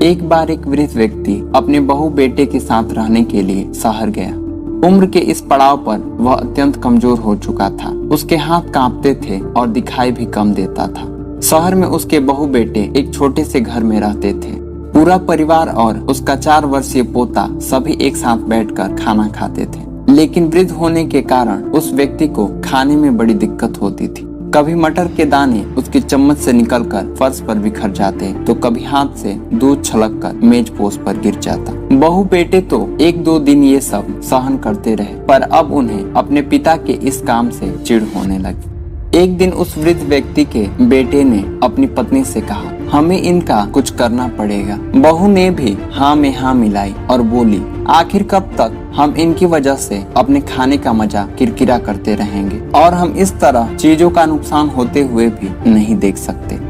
एक बार एक वृद्ध व्यक्ति अपने बहू बेटे के साथ रहने के लिए शहर गया। उम्र के इस पड़ाव पर वह अत्यंत कमजोर हो चुका था। उसके हाथ कांपते थे और दिखाई भी कम देता था। शहर में उसके बहू बेटे एक छोटे से घर में रहते थे। पूरा परिवार और उसका 4 वर्षीय पोता सभी एक साथ बैठकर खाना खाते थे। लेकिन वृद्ध होने के कारण उस व्यक्ति को खाने में बड़ी दिक्कत होती थी। कभी मटर के दाने उसकी चम्मच से निकलकर फर्श पर बिखर जाते, तो कभी हाथ से दूध छलककर मेज पोस्ट पर गिर जाता। बहू बेटे तो 1-2 दिन ये सब सहन करते रहे, पर अब उन्हें अपने पिता के इस काम से चिढ़ होने लगी। एक दिन उस वृद्ध व्यक्ति के बेटे ने अपनी पत्नी से कहा, हमें इनका कुछ करना पड़ेगा। बहू ने भी हाँ में हाँ मिलाई और बोली, आखिर कब तक हम इनकी वजह से अपने खाने का मजा किरकिरा करते रहेंगे और हम इस तरह चीजों का नुकसान होते हुए भी नहीं देख सकते।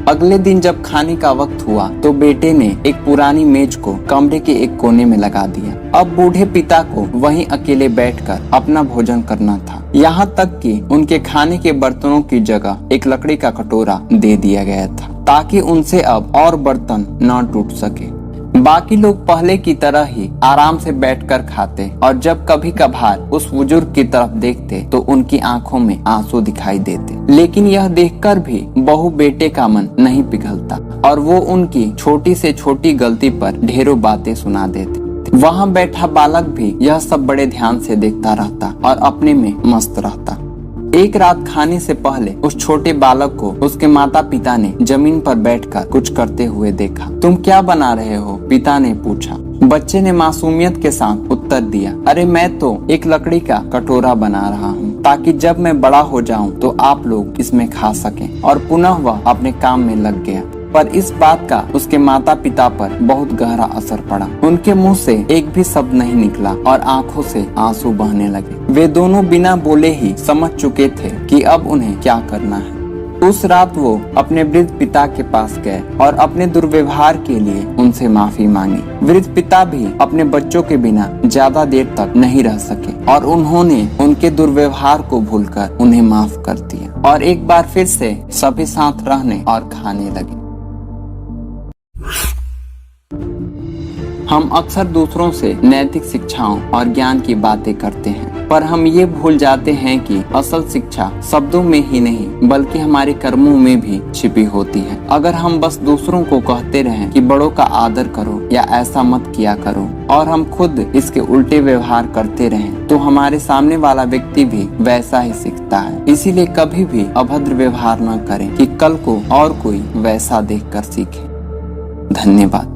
अगले दिन जब खाने का वक्त हुआ तो बेटे ने एक पुरानी मेज को कमरे के एक कोने में लगा दिया। अब बूढ़े पिता को वहीं अकेले बैठकर अपना भोजन करना था। यहाँ तक कि उनके खाने के बर्तनों की जगह एक लकड़ी का कटोरा दे दिया गया था, ताकि उनसे अब और बर्तन न टूट सके। बाकी लोग पहले की तरह ही आराम से बैठकर खाते और जब कभी कभार उस बुजुर्ग की तरफ देखते तो उनकी आंखों में आंसू दिखाई देते। लेकिन यह देखकर भी बहू बेटे का मन नहीं पिघलता और वो उनकी छोटी से छोटी गलती पर ढेरों बातें सुना देते। वहाँ बैठा बालक भी यह सब बड़े ध्यान से देखता रहता और अपने में मस्त रहता। एक रात खाने से पहले उस छोटे बालक को उसके माता पिता ने जमीन पर बैठकर कुछ करते हुए देखा। तुम क्या बना रहे हो? पिता ने पूछा। बच्चे ने मासूमियत के साथ उत्तर दिया, अरे मैं तो एक लकड़ी का कटोरा बना रहा हूँ, ताकि जब मैं बड़ा हो जाऊँ तो आप लोग इसमें खा सकें। और पुनः वह अपने काम में लग गया। पर इस बात का उसके माता पिता पर बहुत गहरा असर पड़ा। उनके मुंह से एक भी शब्द नहीं निकला और आंखों से आंसू बहने लगे। वे दोनों बिना बोले ही समझ चुके थे कि अब उन्हें क्या करना है। उस रात वो अपने वृद्ध पिता के पास गए और अपने दुर्व्यवहार के लिए उनसे माफी मांगी। वृद्ध पिता भी अपने बच्चों के बिना ज्यादा देर तक नहीं रह सके और उन्होंने उनके दुर्व्यवहार को भूलकर उन्हें माफ कर दिया और एक बार फिर से सभी साथ रहने और खाने लगे। हम अक्सर दूसरों से नैतिक शिक्षाओं और ज्ञान की बातें करते हैं, पर हम ये भूल जाते हैं कि असल शिक्षा शब्दों में ही नहीं बल्कि हमारे कर्मों में भी छिपी होती है। अगर हम बस दूसरों को कहते रहें कि बड़ों का आदर करो या ऐसा मत किया करो और हम खुद इसके उल्टे व्यवहार करते रहें, तो हमारे सामने वाला व्यक्ति भी वैसा ही सीखता है। इसीलिए कभी भी अभद्र व्यवहार न करें कि कल को और कोई वैसा देखकर सीखे। धन्यवाद।